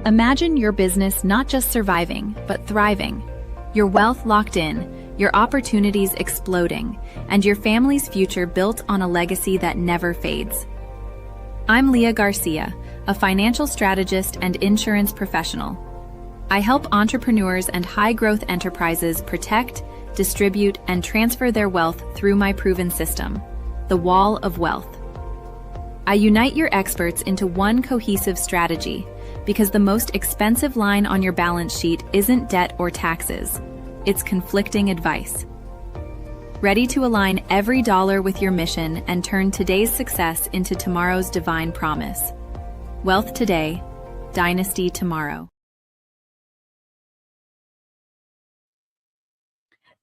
Imagine your business not just surviving, but thriving. Your wealth locked in, your opportunities exploding, and your family's future built on a legacy that never fades. I'm Leah Garcia, a financial strategist and insurance professional. I help entrepreneurs and high-growth enterprises protect, distribute, and transfer their wealth through my proven system, the Wall of Wealth. I unite your experts into one cohesive strategy because the most expensive line on your balance sheet isn't debt or taxes, it's conflicting advice. Ready to align every dollar with your mission and turn today's success into tomorrow's divine promise. Wealth today, dynasty tomorrow.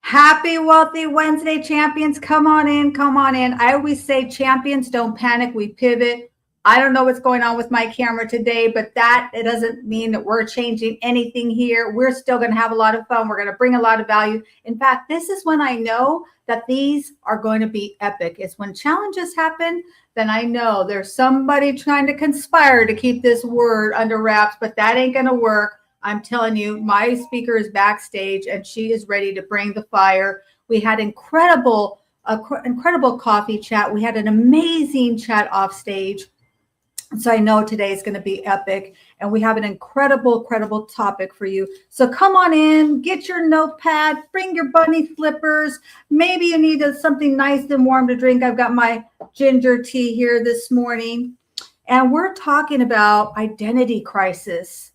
Happy Wealthy Wednesday, champions. Come on in, come on in. I always say, champions, don't panic, we pivot. I don't know what's going on with my camera today, but it doesn't mean that we're changing anything here. We're still going to have a lot of fun. We're going to bring a lot of value. In fact, this is when I know that these are going to be epic. It's when challenges happen, then I know there's somebody trying to conspire to keep this word under wraps, but that ain't going to work. I'm telling you, my speaker is backstage and she is ready to bring the fire. We had incredible coffee chat. We had an amazing chat off stage. So I know today is going to be epic, and we have an incredible topic for you. So come on in, get your notepad, bring your bunny flippers. Maybe you need something nice and warm to drink. I've got my ginger tea here this morning, and we're talking about identity crisis.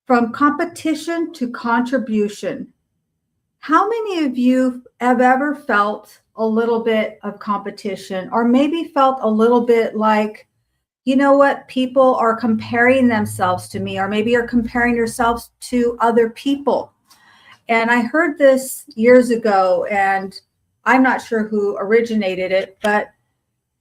From competition to contribution. How many of you have ever felt a little bit of competition, or maybe felt a little bit like, you know what, people are comparing themselves to me, or maybe you're comparing yourselves to other people? And I heard this years ago, and I'm not sure who originated it, but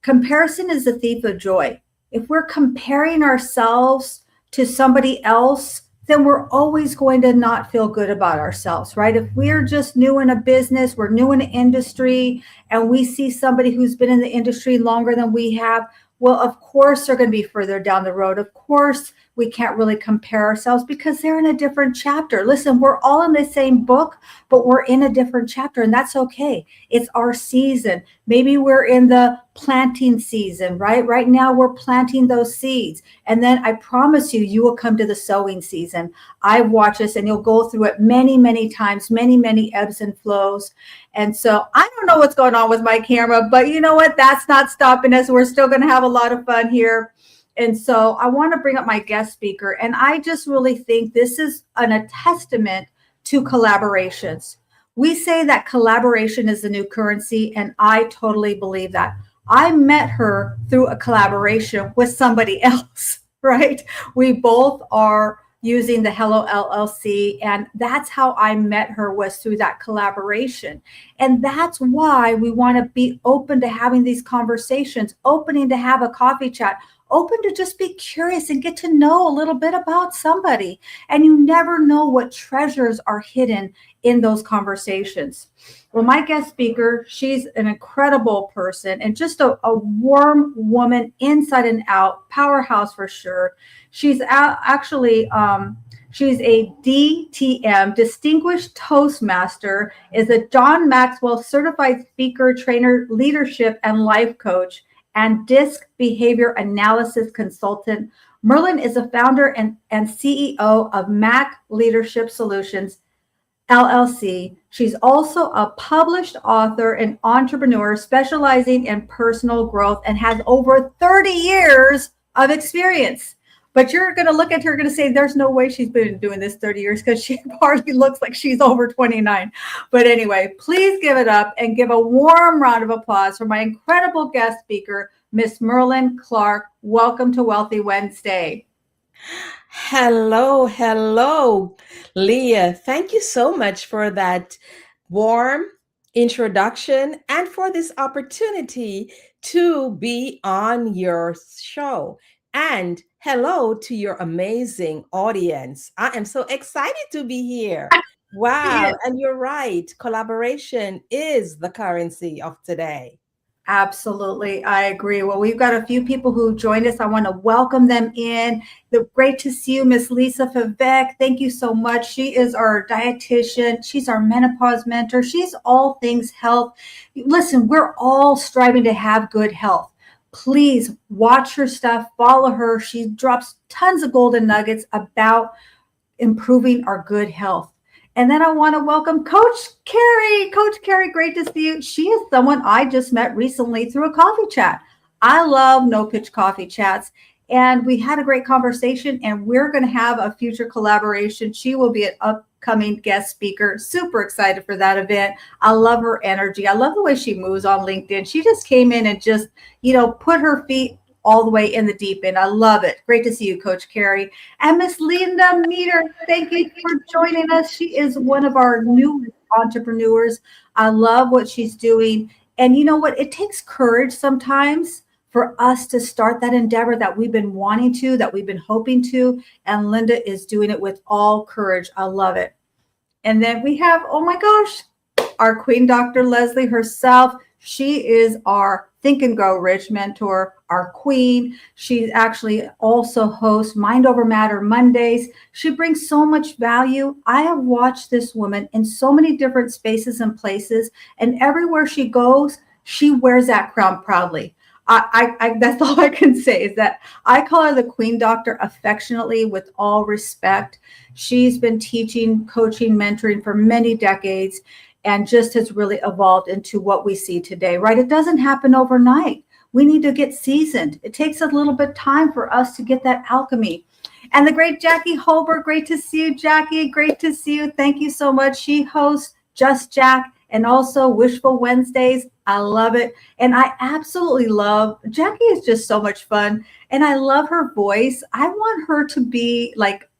comparison is the thief of joy. If we're comparing ourselves to somebody else, then we're always going to not feel good about ourselves, right? If we're just new in a business, we're new in an industry, and we see somebody who's been in the industry longer than we have, well, of course, they're going to be further down the road. Of course, we can't really compare ourselves because they're in a different chapter. Listen, we're all in the same book, but we're in a different chapter, and that's okay. It's our season. Maybe we're in the planting season, right? Right now, we're planting those seeds. And then I promise you, you will come to the sowing season. I've watched this, and you'll go through it many times, many ebbs and flows. And so I don't know what's going on with my camera, but you know what? That's not stopping us. We're still going to have a lot of fun here. And so I want to bring up my guest speaker. And I just really think this is a testament to collaborations. We say that collaboration is the new currency, and I totally believe that. I met her through a collaboration with somebody else, right? We both are using the Hello LLC, and that's how I met her, was through that collaboration. And that's why we want to be open to having these conversations, opening to have a coffee chat, open to just be curious and get to know a little bit about somebody. And you never know what treasures are hidden in those conversations. Well, my guest speaker, she's an incredible person and just a warm woman inside and out, powerhouse for sure. She's actually, she's a DTM, Distinguished Toastmaster, is a John Maxwell Certified Speaker, Trainer, Leadership, and Life Coach, and DISC Behavior Analysis Consultant. Merlin is a founder and CEO of Mac Leadership Solutions, LLC. She's also a published author and entrepreneur specializing in personal growth and has over 30 years of experience. But you're going to look at her, going to say, there's no way she's been doing this 30 years because she hardly looks like she's over 29. But anyway, please give it up and give a warm round of applause for my incredible guest speaker, Miss Merlin Clark. Welcome to Wealthy Wednesday. Hello, Leah. Thank you so much for that warm introduction and for this opportunity to be on your show. And hello to your amazing audience. I am so excited to be here. Wow. And you're right. Collaboration is the currency of today. Absolutely. I agree. Well, we've got a few people who joined us. I want to welcome them in. Great to see you, Miss Lisa Favec. Thank you so much. She is our dietitian. She's our menopause mentor. She's all things health. Listen, we're all striving to have good health. Please watch her stuff, follow her. She drops tons of golden nuggets about improving our good health. And then I want to welcome Coach Carrie. Coach Carrie, great to see you. She is someone I just met recently through a coffee chat. I love no pitch coffee chats. And we had a great conversation, and we're going to have a future collaboration. She will be an upcoming guest speaker. Super excited for that event. I love her energy. I love the way she moves on LinkedIn. She just came in and just, put her feet all the way in the deep end. I love it. Great to see you, Coach Carrie. And Miss Linda Meter, thank you for joining us. She is one of our newest entrepreneurs. I love what she's doing. And you know what? It takes courage sometimes for us to start that endeavor that we've been wanting to, that we've been hoping to. And Linda is doing it with all courage. I love it. And then we have, oh my gosh, our Queen Dr. Leslie herself. She is our Think and Grow Rich mentor, our queen. She actually also hosts Mind Over Matter Mondays. She brings so much value. I have watched this woman in so many different spaces and places, and everywhere she goes, she wears that crown proudly. That's all I can say is that I call her the Queen Doctor affectionately with all respect. She's been teaching, coaching, mentoring for many decades, and just has really evolved into what we see today, right? It doesn't happen overnight. We need to get seasoned. It takes a little bit of time for us to get that alchemy. And the great Jackie Holber, great to see you, Jackie. Great to see you. Thank you so much. She hosts Just Jack and also Wishful Wednesdays. I love it. And I absolutely love, Jackie is just so much fun. And I love her voice. I want her to be like,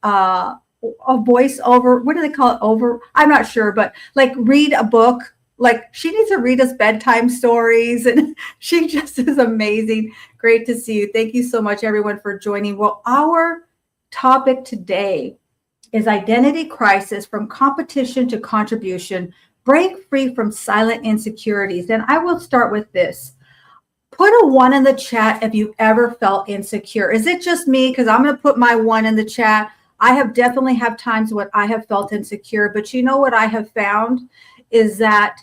a voice over, what do they call it, over, I'm not sure, but like read a book. Like she needs to read us bedtime stories, and she just is amazing. Great to see you. Thank you so much, everyone, for joining. Well, our topic today is identity crisis, from competition to contribution. Break free from silent insecurities. And I will start with this. Put a 1 in the chat if you've ever felt insecure. Is it just me? Because I'm going to put my 1 in the chat. I have definitely have times when I have felt insecure, but you know what I have found is that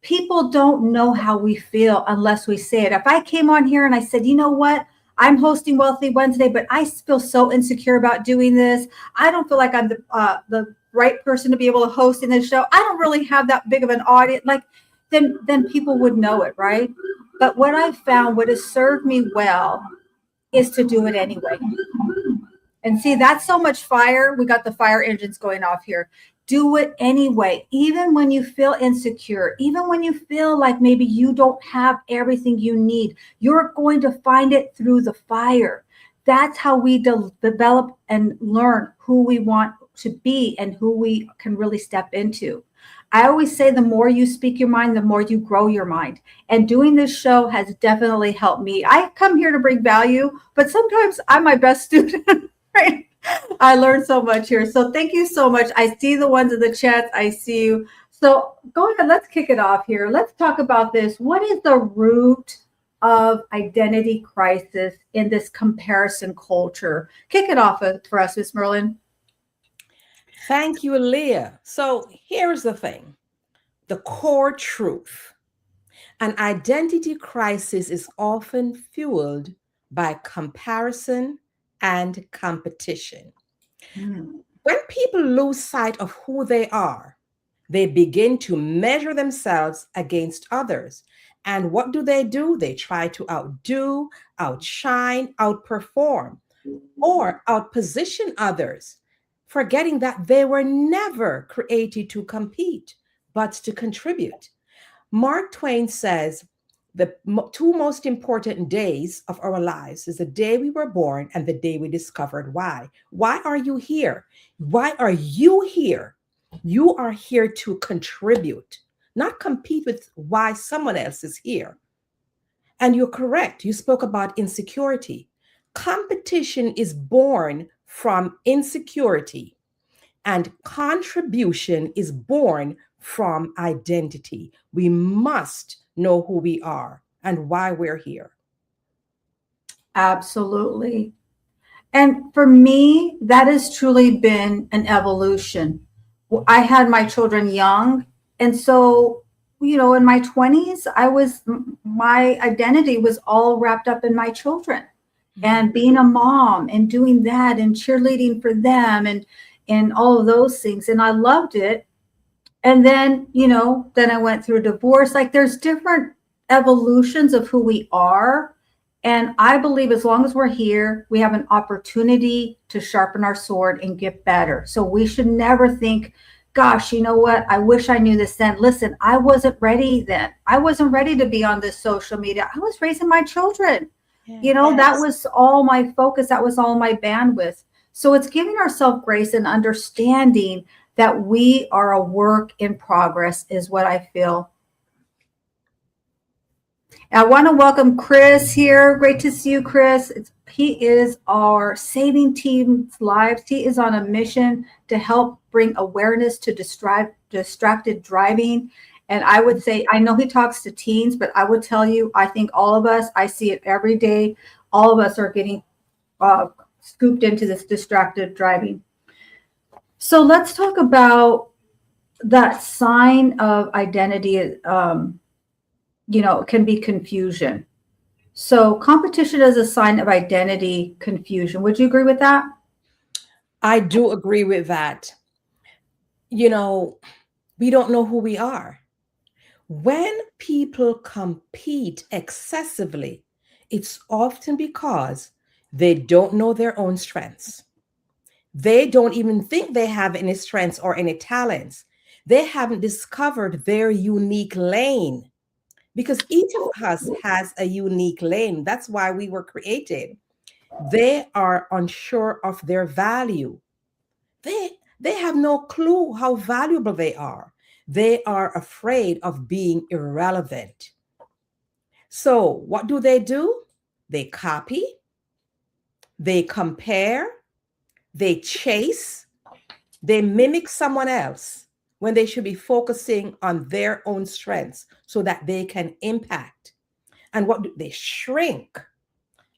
people don't know how we feel unless we say it. If I came on here and I said, you know what, I'm hosting Wealthy Wednesday, but I feel so insecure about doing this. I don't feel like I'm the right person to be able to host in this show. I don't really have that big of an audience. Like then people would know it, right? But what I've found, what has served me well, is to do it anyway. And see, that's so much fire. We got the fire engines going off here. Do it anyway, even when you feel insecure, even when you feel like maybe you don't have everything you need. You're going to find it through the fire. That's how we develop and learn who we want to be and who we can really step into. I always say the more you speak your mind, the more you grow your mind. And doing this show has definitely helped me. I come here to bring value, but sometimes I'm my best student. Right. I learned so much here. So thank you so much. I see the ones in the chat. I see you. So go ahead. Let's kick it off here. Let's talk about this. What is the root of identity crisis in this comparison culture? Kick it off for us, Ms. Merlin. Thank you, Leah. So here's the thing. The core truth. An identity crisis is often fueled by comparison and competition. When people lose sight of who they are, they begin to measure themselves against others. And what do? They try to outdo, outshine, outperform, or outposition others, forgetting that they were never created to compete, but to contribute. Mark Twain says, the two most important days of our lives is the day we were born and the day we discovered why. Why are you here? Why are you here? You are here to contribute, not compete with why someone else is here. And you're correct. You spoke about insecurity. Competition is born from insecurity, and contribution is born from identity. We must know who we are. and why we're here. Absolutely. And for me, that has truly been an evolution. I had my children young. And so, in my 20s, my identity was all wrapped up in my children and being a mom and doing that and cheerleading for them and all of those things. And I loved it. And then, then I went through a divorce. Like there's different evolutions of who we are. And I believe as long as we're here, we have an opportunity to sharpen our sword and get better. So we should never think, gosh, you know what? I wish I knew this then. Listen, I wasn't ready then. I wasn't ready to be on this social media. I was raising my children. That was all my focus. That was all my bandwidth. So it's giving ourselves grace and understanding that we are a work in progress is what I feel. I want to welcome Chris here. Great to see you, Chris. He is our Saving Teens Lives. He is on a mission to help bring awareness to distracted driving. And I would say, I know he talks to teens, but I would tell you, I think all of us, I see it every day. All of us are getting scooped into this distracted driving. So let's talk about that sign of identity. Can be confusion. So competition is a sign of identity confusion. Would you agree with that? I do agree with that. We don't know who we are. When people compete excessively, it's often because they don't know their own strengths. They don't even think they have any strengths or any talents. They haven't discovered their unique lane. Because each of us has a unique lane. That's why we were created. They are unsure of their value. They have no clue how valuable they are. They are afraid of being irrelevant. So what do? They copy, they compare, they chase, they mimic someone else, when they should be focusing on their own strengths so that they can impact. And what do they? Shrink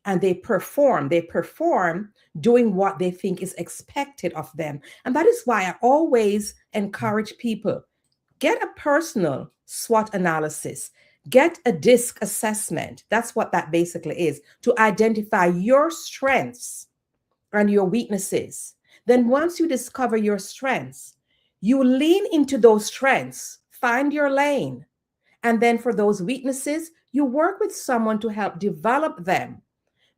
and they perform. They perform doing what they think is expected of them. And that is why I always encourage people, get a personal SWOT analysis, get a DISC assessment. That's what that basically is, to identify your strengths and your weaknesses. Then once you discover your strengths, you lean into those strengths, find your lane. And then for those weaknesses, you work with someone to help develop them.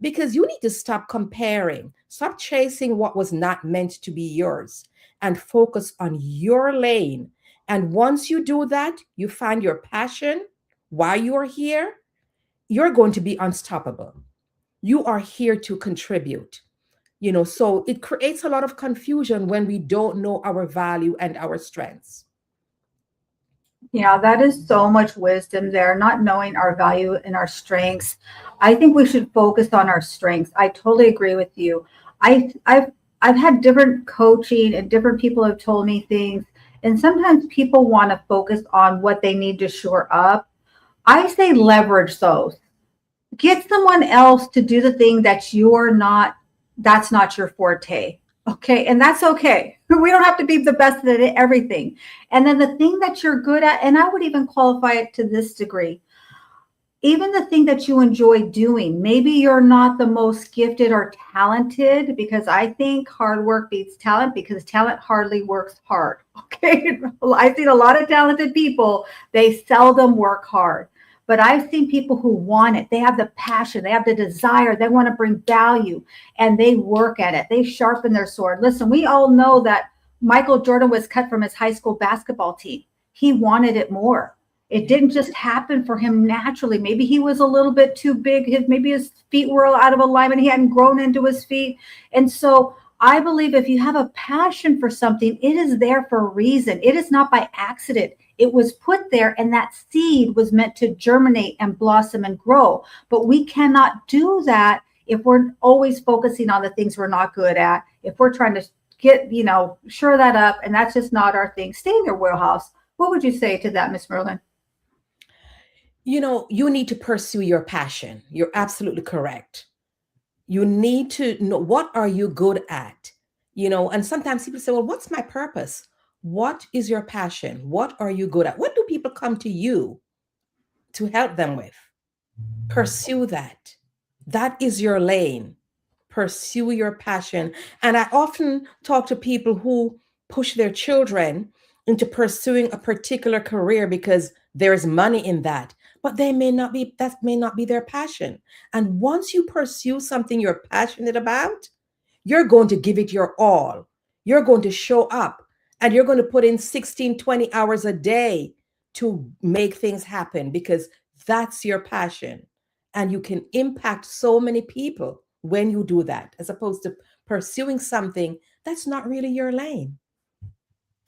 Because you need to stop comparing, stop chasing what was not meant to be yours, and focus on your lane. And once you do that, you find your passion, why you are here, you're going to be unstoppable. You are here to contribute. So it creates a lot of confusion when we don't know our value and our strengths. Yeah, that is so much wisdom there, not knowing our value and our strengths. I think we should focus on our strengths. I totally agree with you. I've had different coaching and different people have told me things, and sometimes people want to focus on what they need to shore up. I say leverage those. Get someone else to do the thing that's not your forte. Okay. And that's okay. We don't have to be the best at everything. And then the thing that you're good at, and I would even qualify it to this degree, even the thing that you enjoy doing, maybe you're not the most gifted or talented, because I think hard work beats talent, because talent hardly works hard. Okay. I've seen a lot of talented people. They seldom work hard. But I've seen people who want it. They have the passion. They have the desire. They want to bring value and they work at it. They sharpen their sword. Listen, we all know that Michael Jordan was cut from his high school basketball team. He wanted it more. It didn't just happen for him naturally. Maybe he was a little bit too big. Maybe his feet were out of alignment. He hadn't grown into his feet. And so I believe if you have a passion for something, it is there for a reason. It is not by accident. It was put there, and that seed was meant to germinate and blossom and grow. But we cannot do that if we're always focusing on the things we're not good at. If we're trying to get, shore that up, and that's just not our thing. Stay in your wheelhouse. What would you say to that, Miss Merlin? You need to pursue your passion. You're absolutely correct. You need to know, what are you good at? And sometimes people say, well, what's my purpose? What is your passion? What are you good at? What do people come to you to help them with? Pursue that. That is your lane. Pursue your passion. And I often talk to people who push their children into pursuing a particular career because there's money in that. But that may not be their passion. And once you pursue something you're passionate about, you're going to give it your all. You're going to show up and you're going to put in 16, 20 hours a day to make things happen because that's your passion. And you can impact so many people when you do that, as opposed to pursuing something that's not really your lane.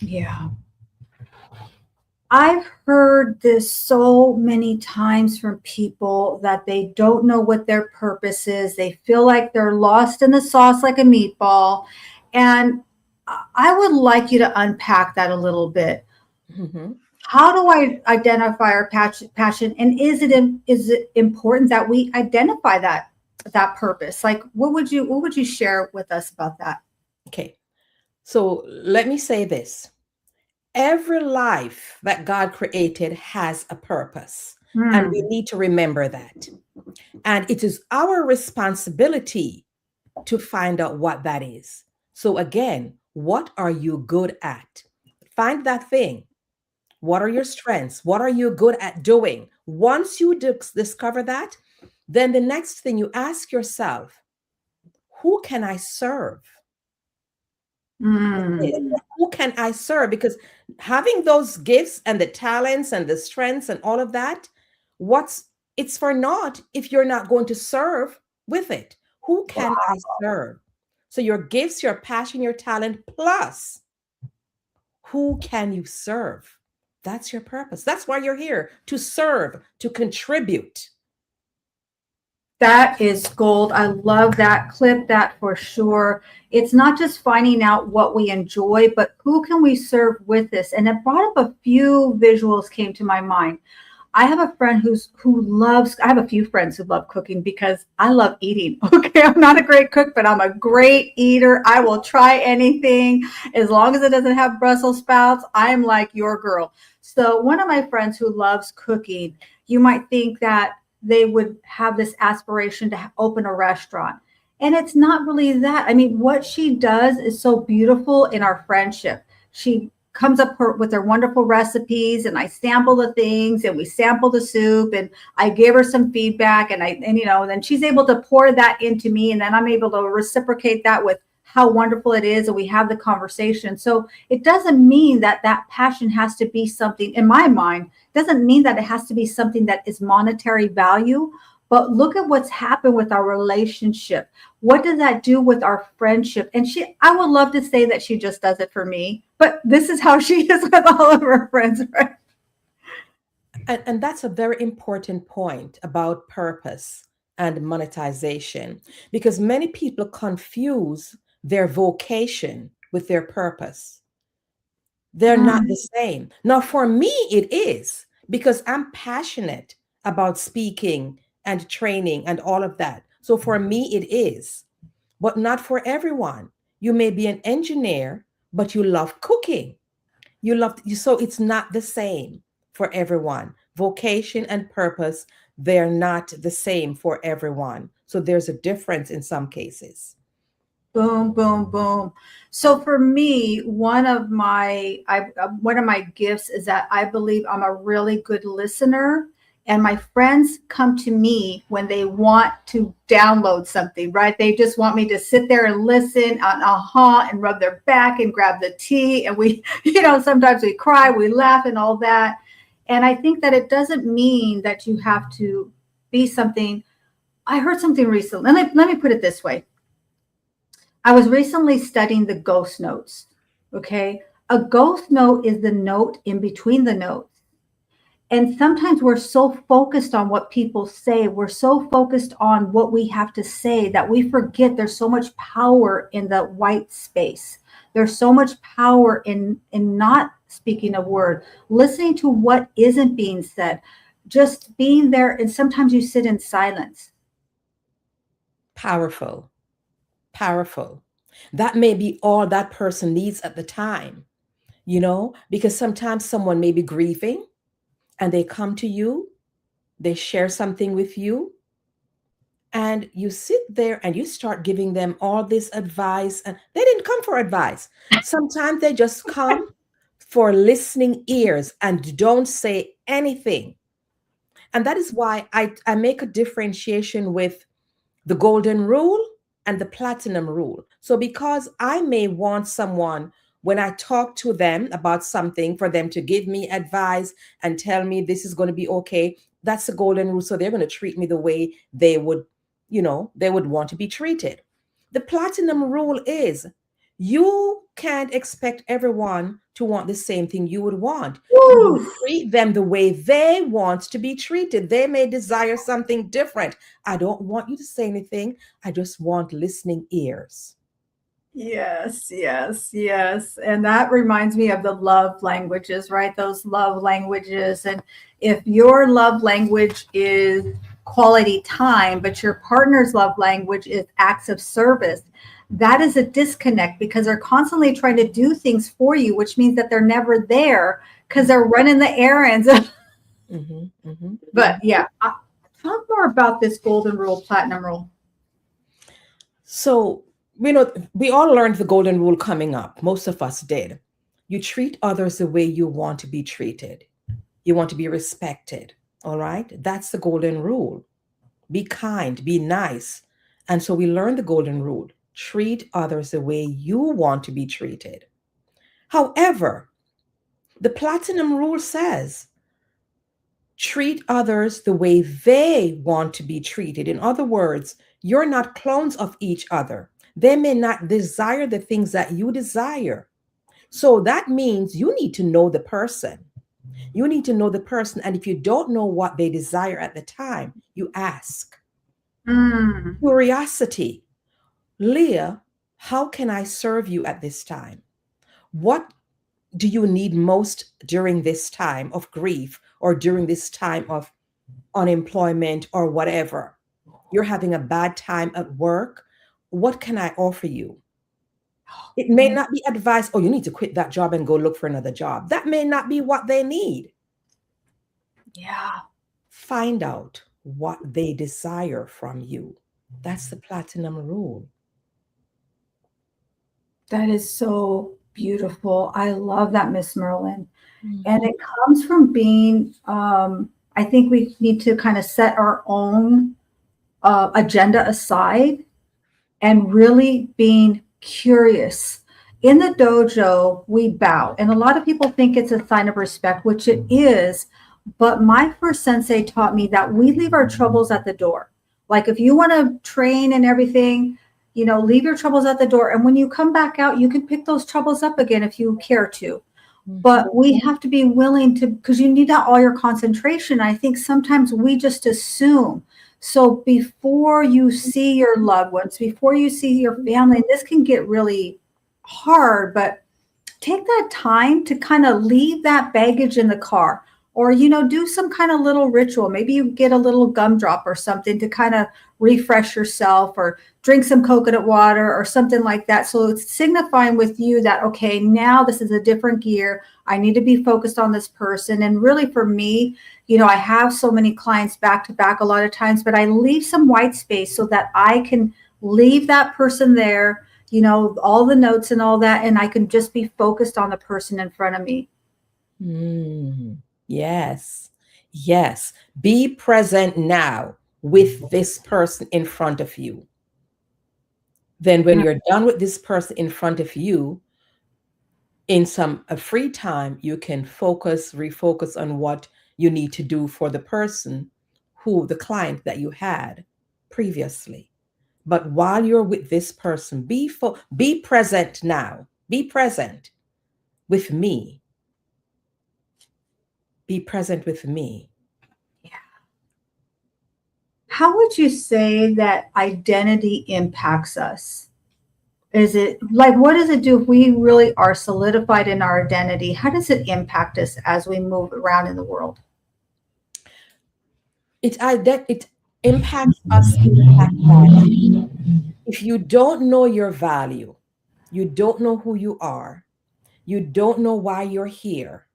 Yeah. I've heard this so many times from people that they don't know what their purpose is. They feel like they're lost in the sauce like a meatball. And I would like you to unpack that a little bit. Mm-hmm. How do I identify our passion? And is it important that we identify that purpose? Like, what would you share with us about that? Okay. So let me say this. Every life that God created has a purpose, and we need to remember that. And it is our responsibility to find out what that is. So again, what are you good at? Find that thing. What are your strengths? What are you good at doing? Once you discover that, then the next thing you ask yourself, who can I serve? Who can I serve? Because having those gifts and the talents and the strengths and all of that, it's for naught if you're not going to serve with it. Who can I serve? So your gifts, your passion, your talent, plus who can you serve? That's your purpose. That's why you're here, to serve, to contribute. That is gold. I love that. Clip that for sure. It's not just finding out what we enjoy, but who can we serve with this? And it brought up a few visuals came to my mind. I have a friend I have a few friends who love cooking because I love eating. Okay. I'm not a great cook, but I'm a great eater. I will try anything as long as it doesn't have Brussels sprouts. I'm like your girl. So one of my friends who loves cooking, you might think that they would have this aspiration to open a restaurant. And it's not really that. I mean, what she does is so beautiful in our friendship. She comes up with her wonderful recipes, and I sample the things, and we sample the soup, and I give her some feedback, and then she's able to pour that into me, and then I'm able to reciprocate that with how wonderful it is, and we have the conversation. So it doesn't mean that passion has to be something, in my mind, doesn't mean that it has to be something that is monetary value. But look at what's happened with our relationship. What does that do with our friendship? And I would love to say that she just does it for me, but this is how she is with all of her friends, right? And that's a very important point about purpose and monetization, because many people confuse their vocation with their purpose. They're not the same. Now, for me, it is, because I'm passionate about speaking and training and all of that. So for me, it is, but not for everyone. You may be an engineer, but you love cooking. So it's not the same for everyone. Vocation and purpose, they're not the same for everyone. So there's a difference in some cases. Boom, boom, boom. So for me, one of my gifts is that I believe I'm a really good listener. And my friends come to me when they want to download something, right? They just want me to sit there and listen and rub their back and grab the tea. And we, sometimes we cry, we laugh and all that. And I think that it doesn't mean that you have to be something. I heard something recently. Let me put it this way. I was recently studying the ghost notes. Okay. A ghost note is the note in between the notes. And sometimes we're so focused on what people say, we're so focused on what we have to say that we forget there's so much power in the white space. There's so much power in not speaking a word, listening to what isn't being said, just being there. And sometimes you sit in silence. Powerful, powerful. That may be all that person needs at the time, because sometimes someone may be grieving and they come to you, they share something with you, and you sit there and you start giving them all this advice, and they didn't come for advice. Sometimes they just come for listening ears and don't say anything. And that is why I make a differentiation with the golden rule and the platinum rule. So because I may want someone, when I talk to them about something, for them to give me advice and tell me this is going to be okay, that's the golden rule. So they're going to treat me the way they would, they would want to be treated. The platinum rule is you can't expect everyone to want the same thing you would want. You treat them the way they want to be treated. They may desire something different. I don't want you to say anything. I just want listening ears. Yes, yes, yes. And that reminds me of the love languages, right? Those love languages. And if your love language is quality time, but your partner's love language is acts of service, that is a disconnect because they're constantly trying to do things for you, which means that they're never there because they're running the errands. But yeah, talk more about this golden rule, platinum rule. So, we all learned the golden rule coming up. Most of us did. You treat others the way you want to be treated. You want to be respected. All right. That's the golden rule. Be kind, be nice. And so we learned the golden rule. Treat others the way you want to be treated. However, the platinum rule says, treat others the way they want to be treated. In other words, you're not clones of each other. They may not desire the things that you desire. So that means you need to know the person. You need to know the person. And if you don't know what they desire at the time, you ask. Curiosity. Leah, how can I serve you at this time? What do you need most during this time of grief or during this time of unemployment or whatever? You're having a bad time at work. What can I offer you? It may not be advice, oh, you need to quit that job and go look for another job. That may not be what they need. Yeah. Find out what they desire from you. That's the platinum rule. That is so beautiful. I love that, Miss Merlin. And it comes from being, I think we need to kind of set our own agenda aside and really being curious. In the dojo, we bow. And a lot of people think it's a sign of respect, which it is. But my first sensei taught me that we leave our troubles at the door. Like if you want to train and everything, leave your troubles at the door. And when you come back out, you can pick those troubles up again if you care to. But we have to be willing to, because you need all your concentration. I think sometimes we just assume. So before you see your loved ones, before you see your family, and this can get really hard, but take that time to kind of leave that baggage in the car. Or, do some kind of little ritual. Maybe you get a little gumdrop or something to kind of refresh yourself, or drink some coconut water or something like that. So it's signifying with you that, okay, now this is a different gear. I need to be focused on this person. And really for me, I have so many clients back to back a lot of times, but I leave some white space so that I can leave that person there, all the notes and all that, and I can just be focused on the person in front of me. Yes. Yes. Be present now with this person in front of you. Then when you're done with this person in front of you, in some free time, you can refocus on what you need to do for the person the client that you had previously. But while you're with this person, be present now. Be present with me. Be present with me. Yeah. How would you say that identity impacts us? Is it like, what does it do if we really are solidified in our identity? How does it impact us as we move around in the world? It impacts us in the fact that if you don't know your value, you don't know who you are, you don't know why you're here,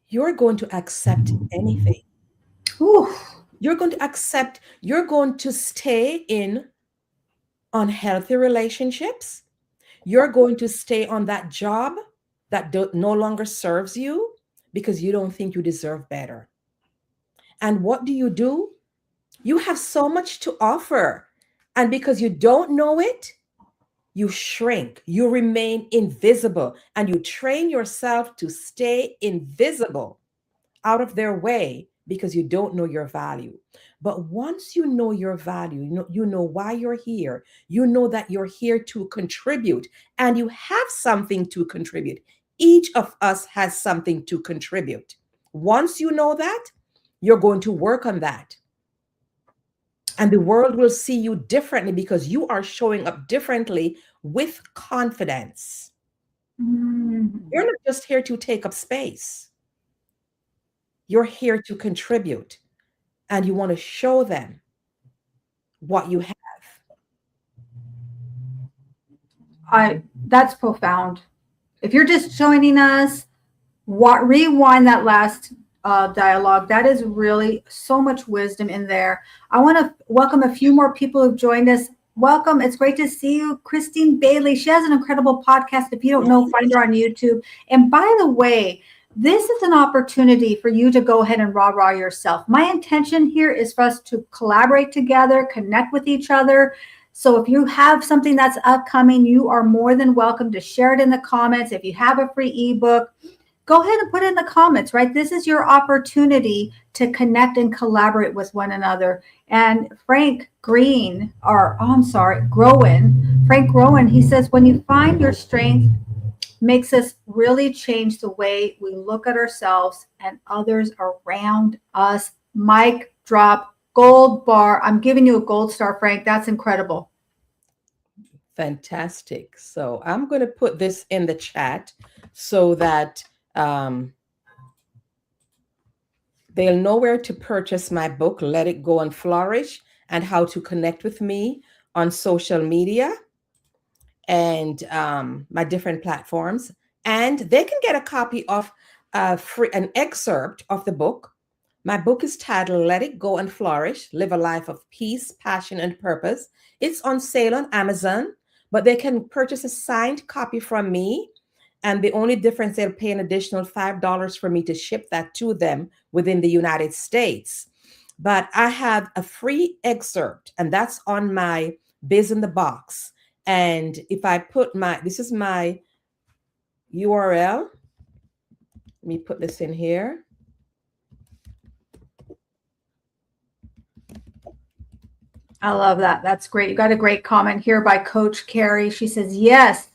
you're going to accept anything. Whew. You're going to stay in unhealthy relationships. You're going to stay on that job that no longer serves you because you don't think you deserve better. And what do? You have so much to offer. And because you don't know it, you shrink, you remain invisible, and you train yourself to stay invisible out of their way because you don't know your value. But once you know your value, you know why you're here, you know that you're here to contribute, and you have something to contribute. Each of us has something to contribute. Once you know that, you're going to work on that. And the world will see you differently because you are showing up differently with confidence. You're not just here to take up space. You're here to contribute, and you want to show them what you have. That's profound. If you're just joining us, rewind that last dialogue. That is really so much wisdom in there. I want to welcome a few more people who've joined us. Welcome. It's great to see you, Christine Bailey. She has an incredible podcast. If you don't know, find her on YouTube. And by the way, this is an opportunity for you to go ahead and rah-rah yourself. My intention here is for us to collaborate together, connect with each other. So if you have something that's upcoming, you are more than welcome to share it in the comments. If you have a free ebook, go ahead and put it in the comments, right? This is your opportunity to connect and collaborate with one another. And Frank Groen, he says, when you find your strength, makes us really change the way we look at ourselves and others around us. Mic drop, gold bar. I'm giving you a gold star, Frank. That's incredible. Fantastic. So I'm going to put this in the chat so that they'll know where to purchase my book, Let It Go and Flourish, and how to connect with me on social media and my different platforms. And they can get a copy of an excerpt of the book. My book is titled Let It Go and Flourish, Live a Life of Peace, Passion, and Purpose. It's on sale on Amazon, but they can purchase a signed copy from me. And the only difference, they'll pay an additional $5 for me to ship that to them within the United States. But I have a free excerpt, and that's on my Biz in the Box. And if I put this is my URL. Let me put this in here. I love that. That's great. You got a great comment here by Coach Carrie. She says, yes,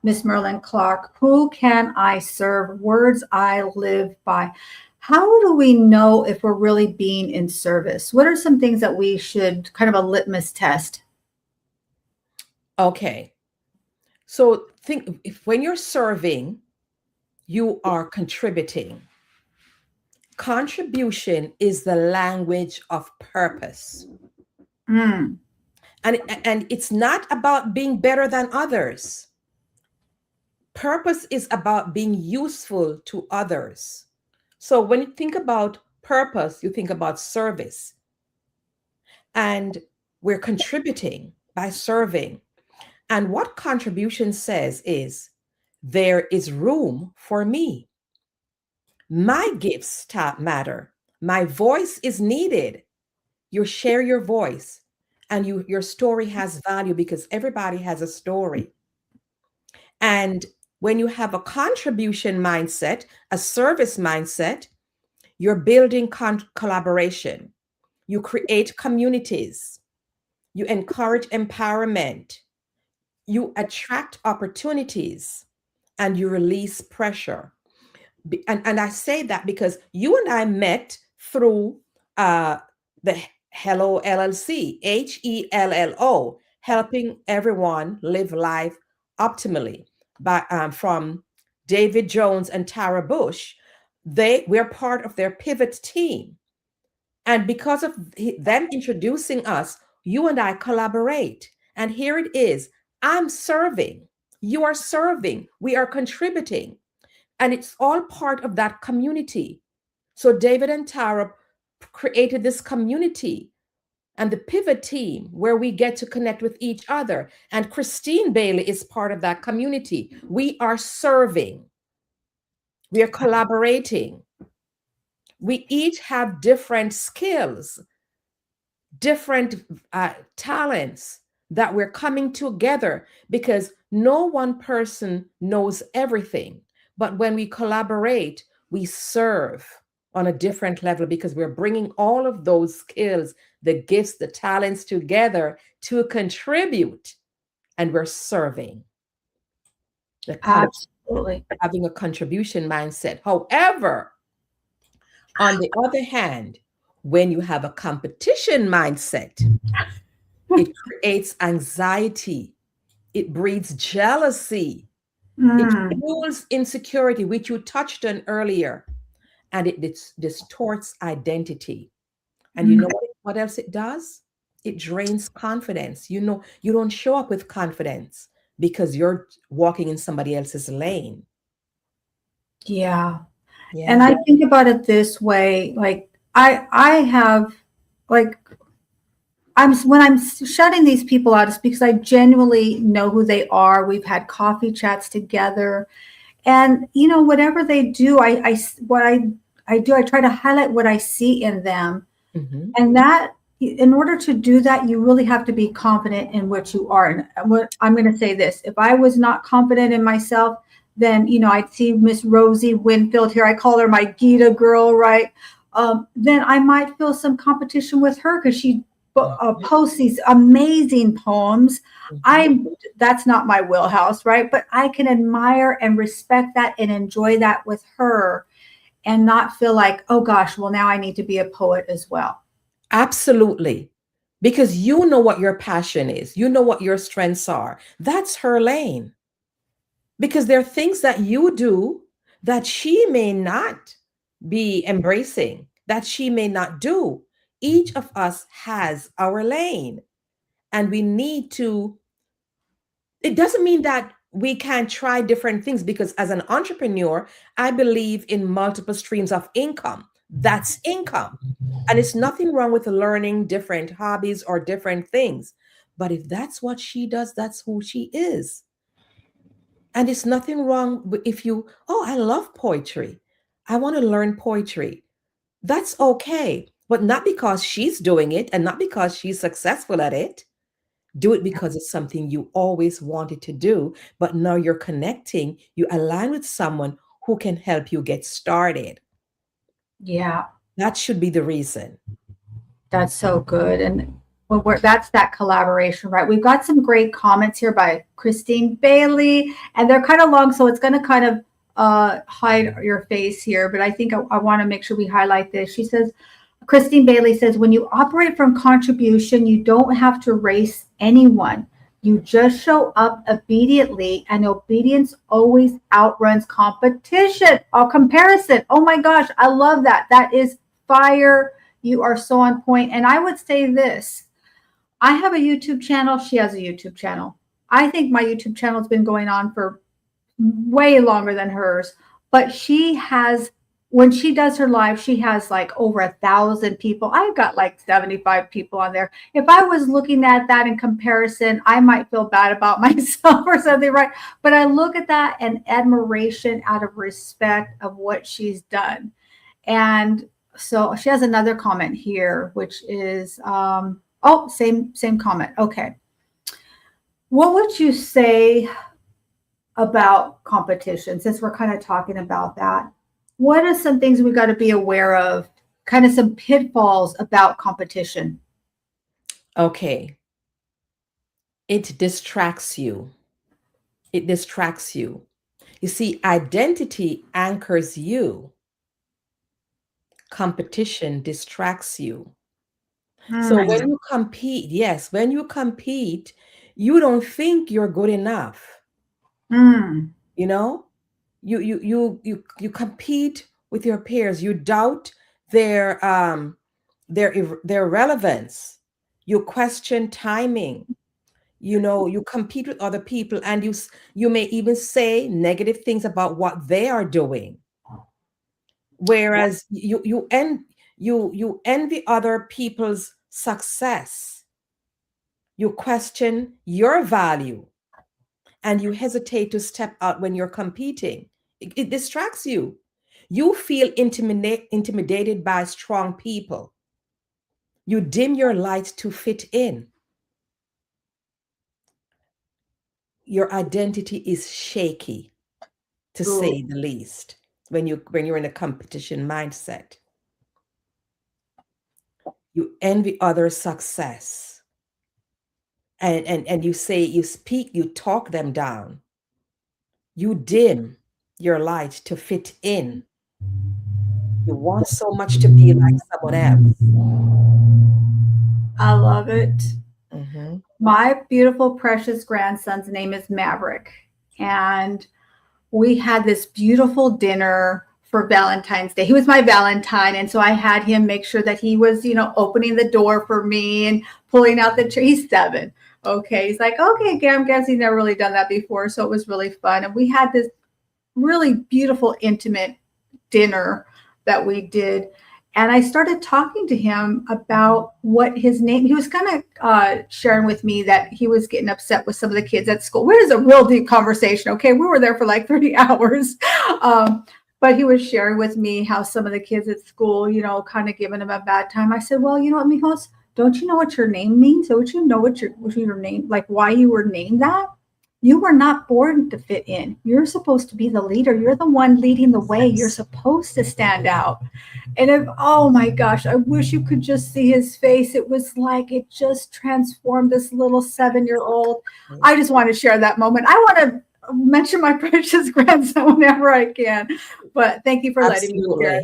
Miss Merlin Clark, who can I serve? Words I live by. How do we know if we're really being in service? What are some things that we should, kind of a litmus test? Okay. So think, if when you're serving, you are contributing. Contribution is the language of purpose. And it's not about being better than others. Purpose is about being useful to others. So when you think about purpose, you think about service. And we're contributing by serving. And what contribution says is, there is room for me. My gifts matter. My voice is needed. You share your voice, and your story has value because everybody has a story. And when you have a contribution mindset, a service mindset, you're building collaboration. You create communities. You encourage empowerment. You attract opportunities, and you release pressure. And I say that because you and I met through the Hello LLC, HELLO, helping everyone live life optimally, from David Jones and Tara Bush. we're part of their pivot team. And because of them introducing us, you and I collaborate. And here it is. I'm serving. You are serving. We are contributing. And it's all part of that community. So David and Tara created this community and the pivot team where we get to connect with each other. And Christine Bailey is part of that community. We are serving. We are collaborating. We each have different skills, different talents that we're coming together because no one person knows everything. But when we collaborate, we serve on a different level because we're bringing all of those skills, the gifts, the talents together to contribute, and we're serving. Absolutely. Having a contribution mindset. However, on the other hand, when you have a competition mindset, it creates anxiety. It breeds jealousy. It fuels insecurity, which you touched on earlier, and it distorts identity. And you know what else it does? It drains confidence. You know, you don't show up with confidence because you're walking in somebody else's lane. Yeah. And I think about it this way, like I have, like, when I'm shutting these people out, it's because I genuinely know who they are. We've had coffee chats together, and whatever they do, I try to highlight what I see in them, and that in order to do that, you really have to be confident in what you are. And what I'm going to say this: if I was not confident in myself, then I'd see Miss Rosie Winfield here. I call her my Gita girl, right? Then I might feel some competition with her because she posts these amazing poems. That's not my wheelhouse, right? But I can admire and respect that and enjoy that with her, and not feel like, oh gosh, well now I need to be a poet as well. Absolutely. Because you know what your passion is. You know what your strengths are. That's her lane. Because there are things that you do that she may not be embracing, that she may not do. Each of us has our lane. And we need to, it doesn't mean that we can't try different things, because as an entrepreneur, I believe in multiple streams of income. That's income. And it's nothing wrong with learning different hobbies or different things. But if that's what she does, that's who she is. And it's nothing wrong if I love poetry. I want to learn poetry. That's okay. But not because she's doing it and not because she's successful at it. Do it because it's something you always wanted to do, but now you're connecting, you align with someone who can help you get started. Yeah. That should be the reason. That's so good. And that's that collaboration, right? We've got some great comments here by Christine Bailey, and they're kind of long, so it's going to kind of hide your face here, but I think I want to make sure we highlight this. She says, Christine Bailey says, when you operate from contribution, you don't have to race anyone. You just show up obediently, and obedience always outruns competition or comparison. Oh my gosh, I love that. That is fire. You are so on point. And I would say this: I have a YouTube channel. She has a YouTube channel. I think my YouTube channel has been going on for way longer than hers, but she has, when she does her live, she has like over 1,000 people. I've got like 75 people on there. If I was looking at that in comparison, I might feel bad about myself or something, right? But I look at that and admiration out of respect of what she's done. And so she has another comment here, which is, same comment. Okay. What would you say about competition, since we're kind of talking about that? What are some things we've got to be aware of, kind of some pitfalls about competition? Okay. It distracts you. It distracts you. You see, identity anchors you. Competition distracts you. So when you compete, when you compete, you don't think you're good enough. You know, you compete with your peers. You doubt their relevance. You question timing. You compete with other people, and you may even say negative things about what they are doing. Whereas you envy other people's success. You question your value, and you hesitate to step out when you're competing. It distracts you. You feel intimidated by strong people. You dim your light to fit in. Your identity is shaky, to say the least, when you're in a competition mindset. You envy others' success. And you talk them down. You dim your light to fit in. You want so much to be like someone else. I love it. Mm-hmm. My beautiful, precious grandson's name is Maverick. And we had this beautiful dinner for Valentine's Day. He was my Valentine. And so I had him make sure that he was, opening the door for me and pulling out the tree. He's 7. Okay. He's like, okay, I'm guessing he's never really done that before. So it was really fun. And we had this really beautiful, intimate dinner that we did. And I started talking to him about what his name, he was kind of sharing with me that he was getting upset with some of the kids at school. It was a real deep conversation. Okay. We were there for like 30 hours. But he was sharing with me how some of the kids at school, kind of giving him a bad time. I said, well, you know what, Mijos, don't you know what your name means? Don't you know what your name, like why you were named that? You were not born to fit in. You're supposed to be the leader. You're the one leading the way. You're supposed to stand out. And oh my gosh, I wish you could just see his face. It was like it just transformed this little 7-year-old. I just want to share that moment. I want to mention my precious grandson whenever I can. But thank you for letting me share.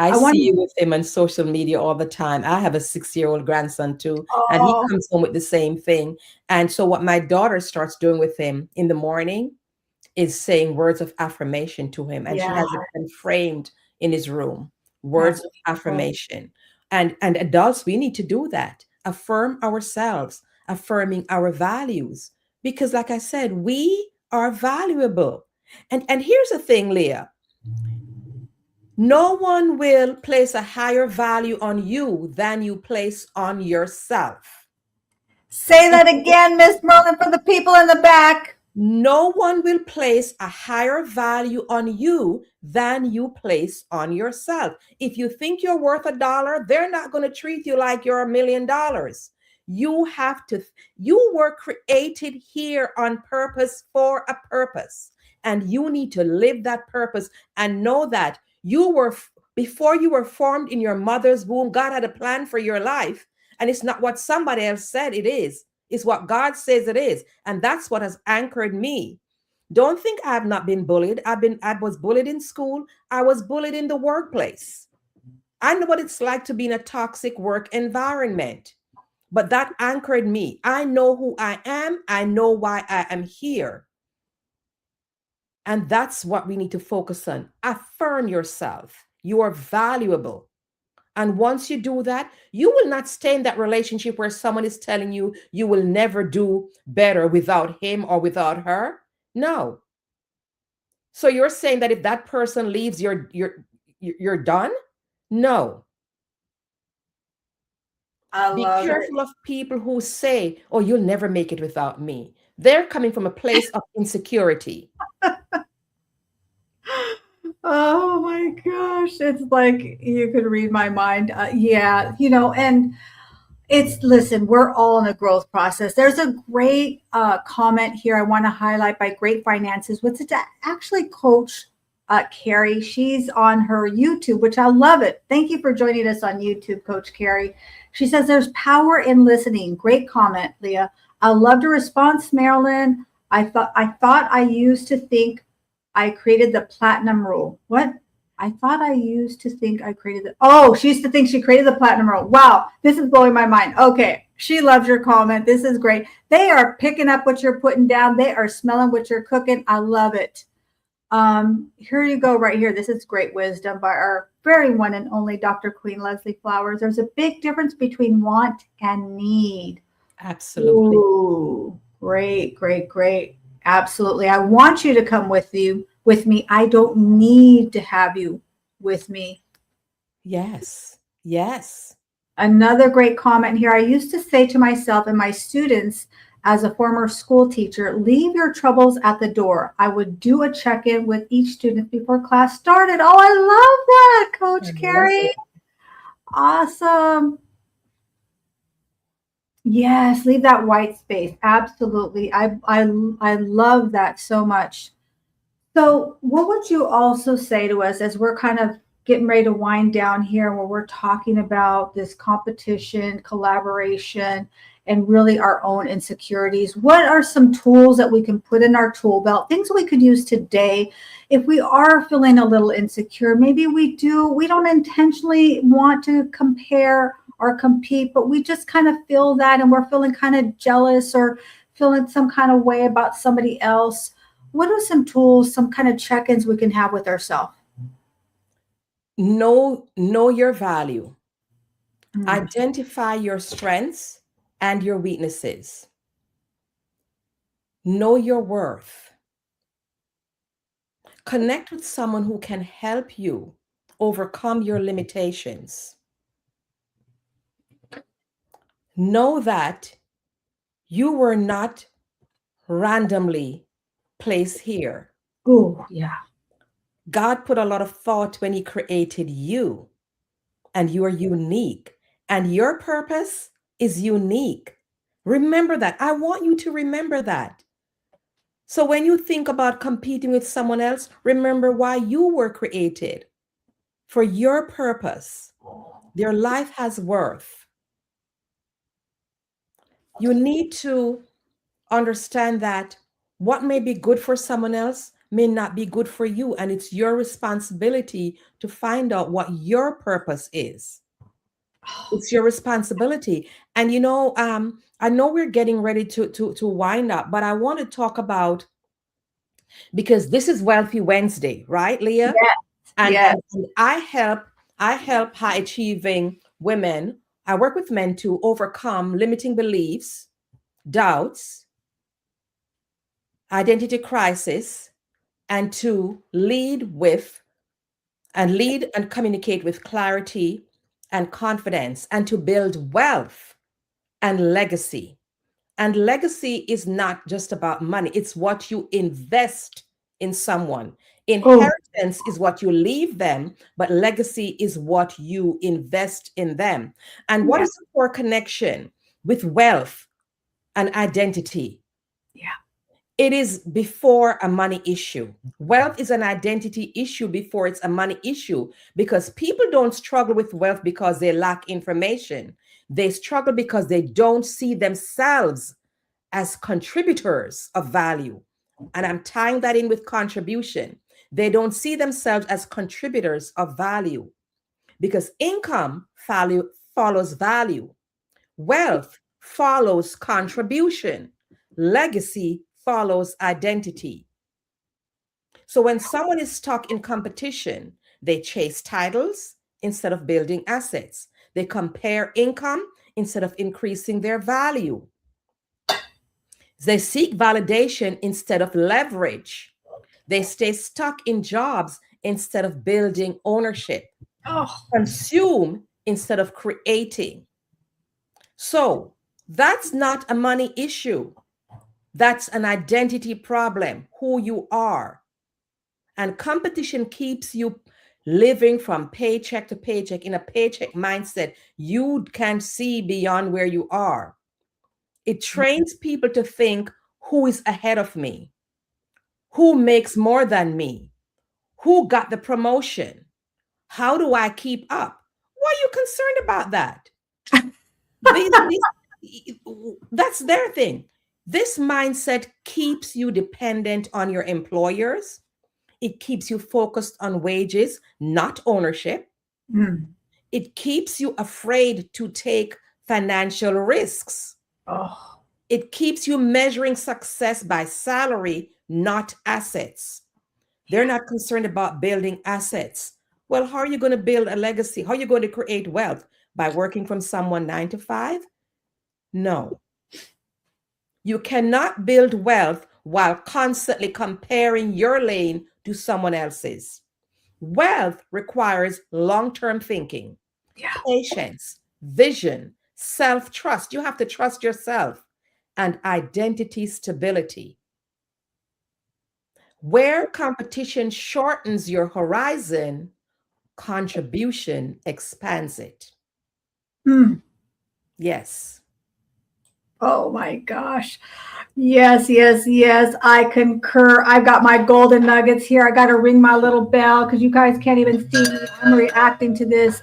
I see you with him on social media all the time. I have a 6-year-old grandson too, and he comes home with the same thing. And so what my daughter starts doing with him in the morning is saying words of affirmation to him. And she has it framed in his room, words of affirmation. And adults, we need to do that. Affirm ourselves, affirming our values. Because like I said, we are valuable. And here's the thing, Leah. No one will place a higher value on you than you place on yourself. Say that again, Miss Merlin, for the people in the back. No one will place a higher value on you than you place on yourself. If you think you're worth $1, they're not going to treat you like you're $1 million. You were created here on purpose for a purpose. And you need to live that purpose and know that before you were formed in your mother's womb, God had a plan for your life. And it's not what somebody else said it is. It's what God says it is. And that's what has anchored me. Don't think I have not been bullied. I was bullied in school. I was bullied in the workplace. I know what it's like to be in a toxic work environment. But that anchored me. I know who I am. I know why I am here. And that's what we need to focus on. Affirm yourself. You are valuable. And once you do that, you will not stay in that relationship where someone is telling you you will never do better without him or without her. No. So you're saying that if that person leaves, you're done? No. Be careful of people who say, oh, you'll never make it without me. They're coming from a place of insecurity. Oh my gosh. It's like you could read my mind. And listen, we're all in a growth process. There's a great comment here I want to highlight by Great Finances, which is actually Coach Carrie. She's on her YouTube, which I love it. Thank you for joining us on YouTube, Coach Carrie. She says there's power in listening. Great comment, Leah. I loved your response, Marilyn. I thought I used to think I created the platinum rule. What? I thought I used to think I created she used to think she created the platinum rule. Wow, this is blowing my mind. Okay, she loves your comment. This is great. They are picking up what you're putting down. They are smelling what you're cooking. I love it. Here you go, right here. This is great wisdom by our very one and only Dr. Queen Leslie Flowers. There's a big difference between want and need. Absolutely. Ooh, great, great, great. Absolutely. I want you to come with me. I don't need to have you with me. Yes. Yes. Another great comment here. I used to say to myself and my students as a former school teacher, leave your troubles at the door. I would do a check-in with each student before class started. Oh, I love that, Coach Carrie. Awesome. Yes, leave that white space. Absolutely. I love that so much. So, what would you also say to us as we're kind of getting ready to wind down here, where we're talking about this competition, collaboration, and really our own insecurities? What are some tools that we can put in our tool belt, things we could use today if we are feeling a little insecure? Maybe we don't intentionally want to compare or compete, but we just kind of feel that and we're feeling kind of jealous or feeling some kind of way about somebody else. What are some tools, some kind of check-ins we can have with ourselves? Know your value. Mm. Identify your strengths and your weaknesses. Know your worth. Connect with someone who can help you overcome your limitations. Know that you were not randomly placed here. Oh, yeah. God put a lot of thought when He created you, and you are unique, and your purpose is unique. Remember that. I want you to remember that. So when you think about competing with someone else, remember why you were created for your purpose. Their life has worth. You need to understand that what may be good for someone else may not be good for you. And it's your responsibility to find out what your purpose is. It's your responsibility. And I know we're getting ready to wind up, but I want to talk about, because this is Wealthy Wednesday, right, Leah? Yes. And, Yes. and I help high achieving women. I work with men to overcome limiting beliefs, doubts, identity crisis, and to lead and communicate with clarity and confidence, and to build wealth and legacy. And legacy is not just about money, it's what you invest in someone. Oh, Inheritance is what you leave them, but legacy is what you invest in them. And what yeah. is the core connection with wealth and identity? Yeah. It is before a money issue. Wealth is an identity issue before it's a money issue, because people don't struggle with wealth because they lack information. They struggle because they don't see themselves as contributors of value. And I'm tying that in with contribution. They don't see themselves as contributors of value, because income follows value. Wealth follows contribution. Legacy follows identity. So when someone is stuck in competition, they chase titles instead of building assets. They compare income instead of increasing their value. They seek validation instead of leverage. They stay stuck in jobs instead of building ownership. Oh, Consume instead of creating. So that's not a money issue. That's an identity problem, who you are. And competition keeps you living from paycheck to paycheck in a paycheck mindset. You can see beyond where you are. It trains people to think, who is ahead of me? Who makes more than me? Who got the promotion? How do I keep up? Why are you concerned about that? That's their thing. This mindset keeps you dependent on your employers. It keeps you focused on wages, not ownership. mm. It keeps you afraid to take financial risks. Oh, It keeps you measuring success by salary, not assets. They're not concerned about building assets. Well, how are you going to build a legacy? How are you going to create wealth? By working from someone 9 to 5? No. You cannot build wealth while constantly comparing your lane to someone else's. Wealth requires long-term thinking, Yeah. patience, vision, self-trust. You have to trust yourself, and identity stability. Where competition shortens your horizon, contribution expands it. Hmm. Yes. Oh my gosh. Yes, yes, yes. I concur. I've got my golden nuggets here. I got to ring my little bell because you guys can't even see me. I'm reacting to this.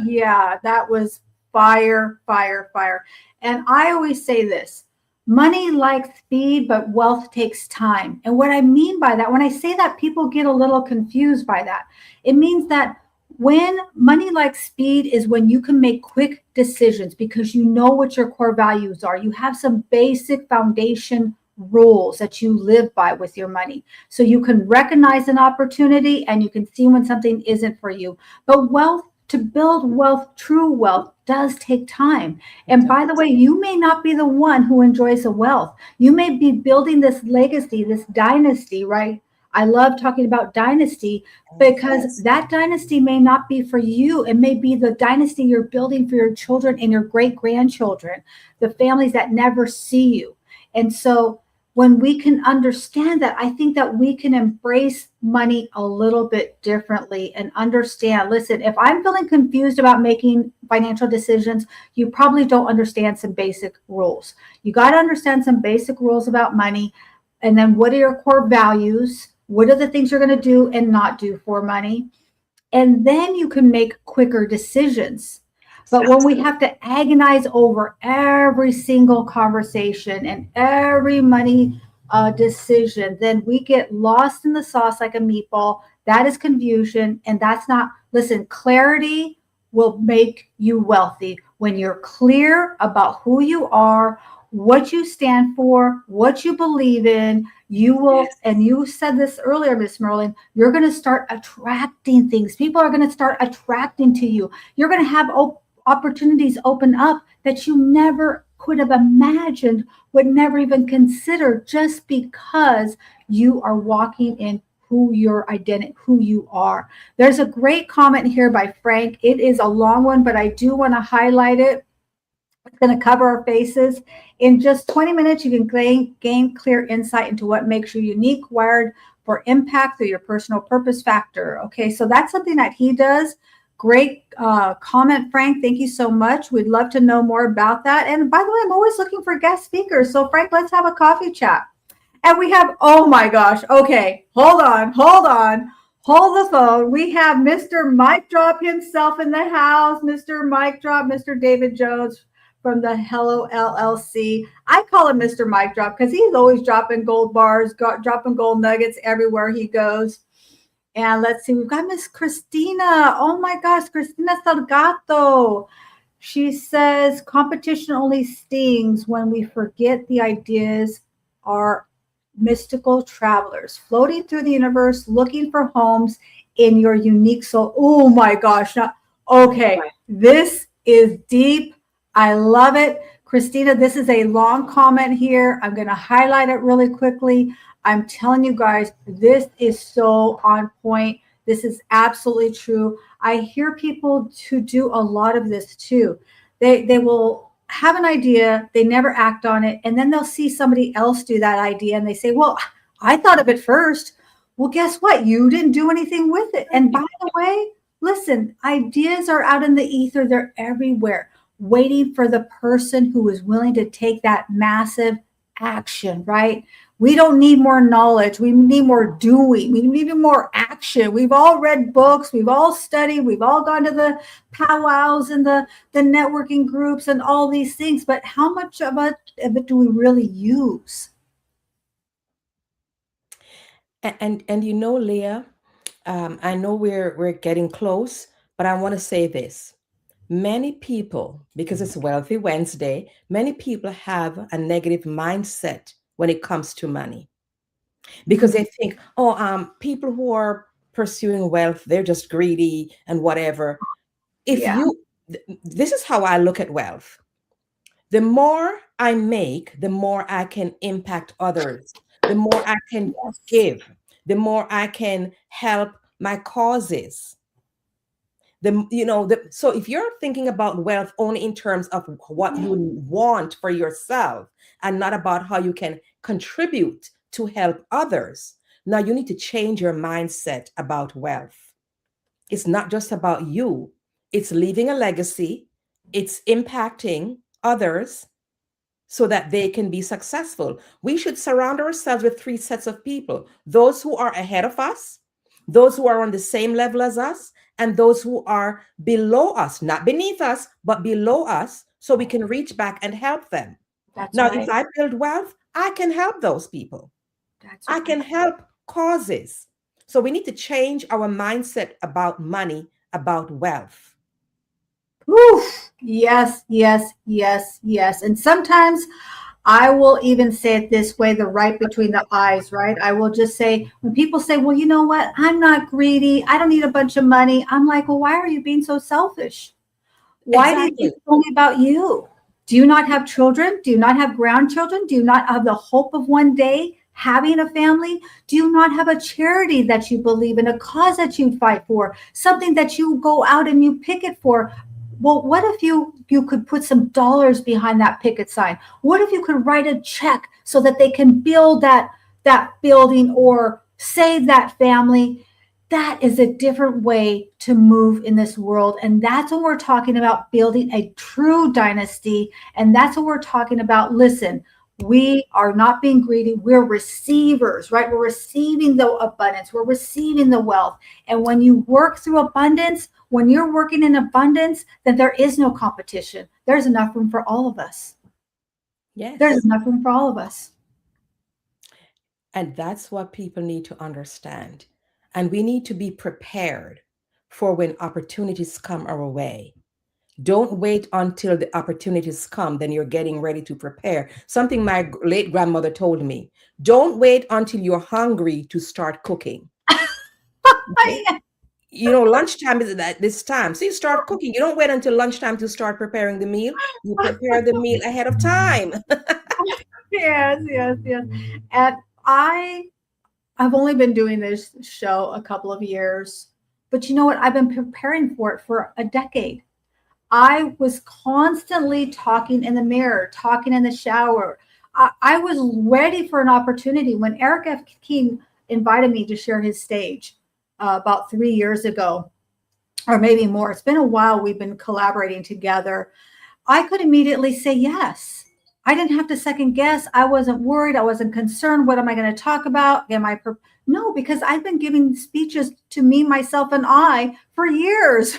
Yeah, that was fire, fire, fire. And I always say this: money likes speed, but wealth takes time. And what I mean by that, when I say that, people get a little confused by that. It means that when money like speed is when you can make quick decisions because you know what your core values are. You have some basic foundation rules that you live by with your money. So you can recognize an opportunity and you can see when something isn't for you. But wealth, to build wealth, true wealth, does take time. And by the way, you may not be the one who enjoys the wealth. You may be building this legacy, this dynasty, right? I love talking about dynasty because that dynasty may not be for you. It may be the dynasty you're building for your children and your great grandchildren, the families that never see you. And so when we can understand that, I think that we can embrace money a little bit differently and understand. Listen, if I'm feeling confused about making financial decisions, you probably don't understand some basic rules. You got to understand some basic rules about money. And then what are your core values? What are the things you're going to do and not do for money? And then you can make quicker decisions. But when we have to agonize over every single conversation and every money decision, then we get lost in the sauce like a meatball. That is confusion. And that's not, listen, clarity will make you wealthy when you're clear about who you are, what you stand for, what you believe in. You will, and you said this earlier, Miss Merlin, you're going to start attracting things. People are going to start attracting to you. You're going to have opportunities open up that you never could have imagined, would never even consider, just because you are walking in who your identity, who you are. There's a great comment here by Frank. It is a long one, but I do want to highlight it. It's going to cover our faces. In just 20 minutes, you can gain clear insight into what makes you unique, wired for impact through your personal purpose factor. Okay, so that's something that he does. Great comment, Frank. Thank you so much. We'd love to know more about that. And by the way, I'm always looking for guest speakers. So, Frank, let's have a coffee chat. And we have, oh my gosh. Okay, hold on. Hold the phone. We have Mr. Mic Drop himself in the house. Mr. Mic Drop, Mr. David Jones from the Hello LLC. I call him Mr. Mic Drop because he's always dropping gold bars, dropping gold nuggets everywhere he goes. And let's see, we've got Miss Christina. Oh my gosh, Christina Salgato. She says, competition only stings when we forget the ideas are mystical travelers floating through the universe looking for homes in your unique soul. Oh my gosh. Okay, this is deep. I love it. Christina, this is a long comment here. I'm going to highlight it really quickly. I'm telling you guys, this is so on point. This is absolutely true. I hear people who do a lot of this too. They will have an idea, they never act on it, and then they'll see somebody else do that idea and they say, well, I thought of it first. Well, guess what? You didn't do anything with it. And by the way, listen, ideas are out in the ether. They're everywhere, waiting for the person who is willing to take that massive action, right? We don't need more knowledge. We need more doing. We need more action. We've all read books. We've all studied. We've all gone to the powwows and the networking groups and all these things. But how much of it do we really use? And you know, Leah, I know we're getting close, but I want to say this. Many people, because it's Wealthy Wednesday, many people have a negative mindset when it comes to money. because they think, oh, people who are pursuing wealth, they're just greedy and whatever. If Yeah. you, this is how I look at wealth. The more I make, the more I can impact others, the more I can Yes. give, the more I can help my causes. So if you're thinking about wealth only in terms of what you want for yourself and not about how you can contribute to help others, now you need to change your mindset about wealth. It's not just about you, it's leaving a legacy, it's impacting others so that they can be successful. We should surround ourselves with three sets of people: those who are ahead of us, those who are on the same level as us, and those who are below us, not beneath us, but below us, so we can reach back and help them. That's Now, if right. I build wealth, I can help those people, That's I can right. help causes. So we need to change our mindset about money, about wealth. Oof. Yes, yes, yes, yes. And sometimes I will even say it this way, the right between the eyes, right? I will just say, when people say, well, you know what? I'm not greedy. I don't need a bunch of money. I'm like, well, why are you being so selfish? Why do you think Exactly. it's only about you? Do you not have children? Do you not have grandchildren? Do you not have the hope of one day having a family? Do you not have a charity that you believe in, a cause that you fight for, something that you go out and you picket for? Well, what if you could put some dollars behind that picket sign? What if you could write a check so that they can build that building or save that family? That is a different way to move in this world. And that's when we're talking about building a true dynasty. And that's what we're talking about. Listen, we are not being greedy. We're receivers, right? We're receiving the abundance, we're receiving the wealth. And when you work through abundance, when you're working in abundance, then there is no competition. There's enough room for all of us. There's Yes. enough room for all of us. And that's what people need to understand. And we need to be prepared for when opportunities come our way. Don't wait until the opportunities come, then you're getting ready to prepare. Something my late grandmother told me: don't wait until you're hungry to start cooking. Okay? Lunchtime is at this time. So you start cooking. You don't wait until lunchtime to start preparing the meal. You prepare the meal ahead of time. Yes, yes, yes. And I've only been doing this show a couple of years, but you know what? I've been preparing for it for a decade. I was constantly talking in the mirror, talking in the shower. I was ready for an opportunity when Eric F. King invited me to share his stage about 3 years ago, or maybe more. It's been a while we've been collaborating together. I could immediately say yes. I didn't have to second guess. I wasn't worried. I wasn't concerned. What am I going to talk about? No, because I've been giving speeches to me, myself, and I for years.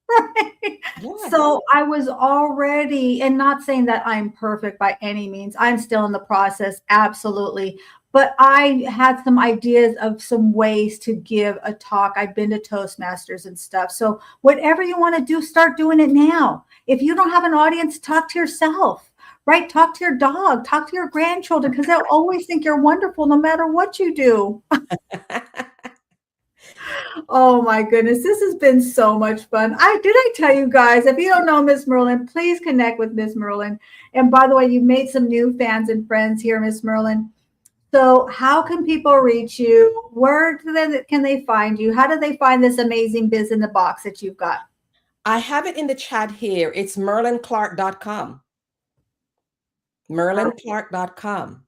Right. Yes. So I was already, and not saying that I'm perfect by any means. I'm still in the process, absolutely. But I had some ideas of some ways to give a talk. I've been to Toastmasters and stuff. So whatever you want to do, start doing it now. If you don't have an audience, talk to yourself, right? Talk to your dog, talk to your grandchildren, because they'll always think you're wonderful no matter what you do. Oh my goodness, this has been so much fun. I tell you guys, if you don't know Miss Merlin, please connect with Miss Merlin. And by the way, you've made some new fans and friends here, Miss Merlin. So how can people reach you? Where can they find you? How do they find this amazing biz in the box that you've got? I have it in the chat here. It's merlinclark.com. merlinclark.com.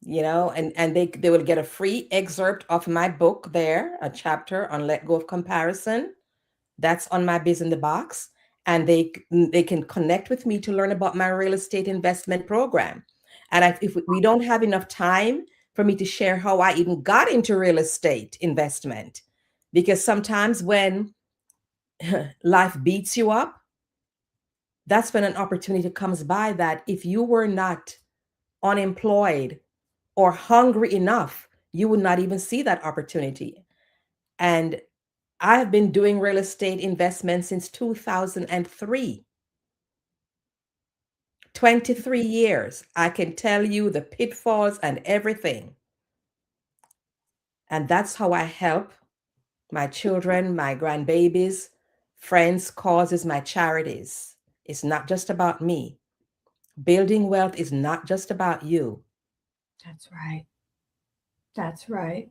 And they will get a free excerpt of my book there, a chapter on let go of comparison. That's on my biz in the box. And they can connect with me to learn about my real estate investment program. And if we don't have enough time for me to share how I even got into real estate investment, because sometimes when life beats you up, that's when an opportunity comes by that if you were not unemployed or hungry enough, you would not even see that opportunity. And I have been doing real estate investment since 2003. 23 years. I can tell you the pitfalls and everything. And that's how I help my children, my grandbabies, friends, causes, my charities. It's not just about me. Building wealth is not just about you. That's right. That's right.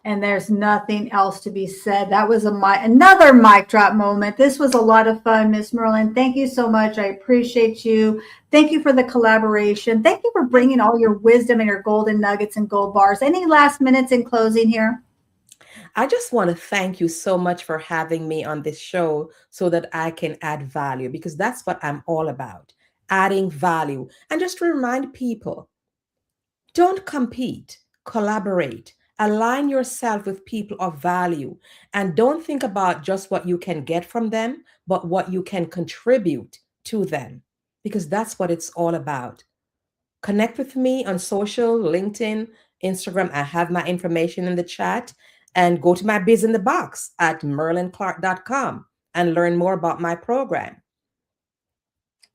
And there's nothing else to be said. That was another mic drop moment. This was a lot of fun, Miss Merlin. Thank you so much. I appreciate you. Thank you for the collaboration. Thank you for bringing all your wisdom and your golden nuggets and gold bars. Any last minutes in closing here? I just want to thank you so much for having me on this show so that I can add value, because that's what I'm all about, adding value. And just to remind people, don't compete, collaborate, align yourself with people of value, and don't think about just what you can get from them, but what you can contribute to them, because that's what it's all about. Connect with me on social, LinkedIn, Instagram. I have my information in the chat, and go to my biz in the box at merlinclark.com and learn more about my program.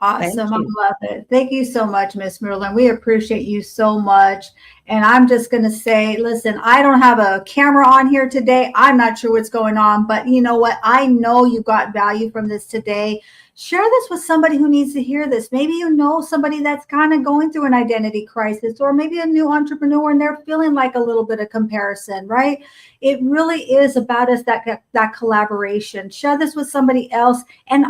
Awesome. I love it. Thank you so much, Miss Merlin. We appreciate you so much. And I'm just going to say, listen, I don't have a camera on here today. I'm not sure what's going on, but you know what? I know you got value from this today. Share this with somebody who needs to hear this. Maybe you know somebody that's kind of going through an identity crisis, or maybe a new entrepreneur and they're feeling like a little bit of comparison, right? It really is about us, that collaboration. Share this with somebody else. And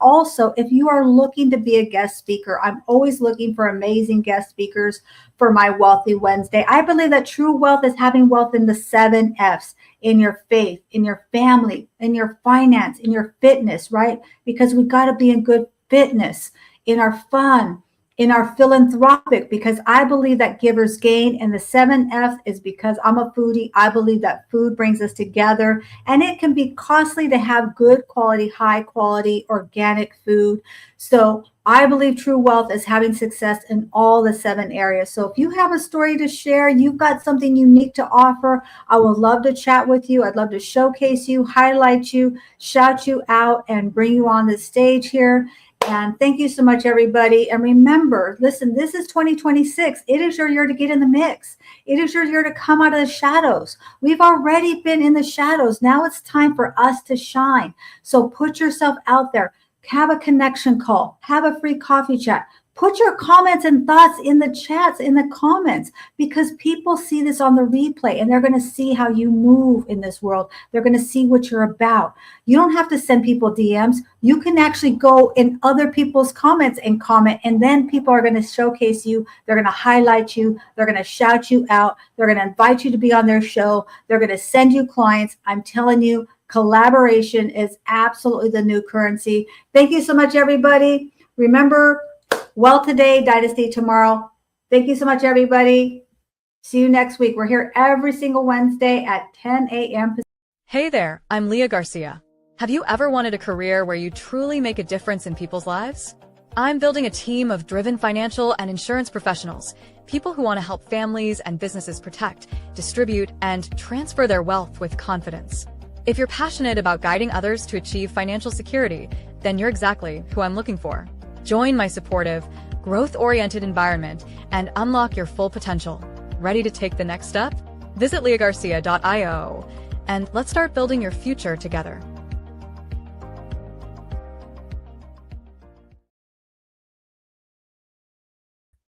also, if you are looking to be a guest speaker, I'm always looking for amazing guest speakers for my Wealthy Wednesday. I believe that true wealth is having wealth in the 7 F's: in your faith, in your family, in your finance, in your fitness, right? Because we got to be in good fitness, in our fun, in our philanthropic, because I believe that givers gain. And the 7 F is because I'm a foodie. I believe that food brings us together, and it can be costly to have good quality, high quality, organic food. So I believe true wealth is having success in all the 7 areas. So if you have a story to share, you've got something unique to offer, I would love to chat with you. I'd love to showcase you, highlight you, shout you out, and bring you on the stage here. And thank you so much, everybody. And remember, listen, this is 2026. It is your year to get in the mix. It is your year to come out of the shadows. We've already been in the shadows. Now it's time for us to shine. So put yourself out there. Have a connection call. Have a free coffee chat. Put your comments and thoughts in the chats, in the comments, because people see this on the replay and they're going to see how you move in this world. They're going to see what you're about. You don't have to send people DMs. You can actually go in other people's comments and comment, and then people are going to showcase you. They're going to highlight you. They're going to shout you out. They're going to invite you to be on their show. They're going to send you clients. I'm telling you, collaboration is absolutely the new currency. Thank you so much, everybody. Remember, wealth today, dynasty tomorrow. Thank you so much, everybody. See you next week. We're here every single Wednesday at 10 a.m. Hey there, I'm Leah Garcia. Have you ever wanted a career where you truly make a difference in people's lives? I'm building a team of driven financial and insurance professionals, people who want to help families and businesses protect, distribute, and transfer their wealth with confidence. If you're passionate about guiding others to achieve financial security, then you're exactly who I'm looking for. Join my supportive, growth-oriented environment and unlock your full potential. Ready to take the next step? Visit leahgarcia.io and let's start building your future together.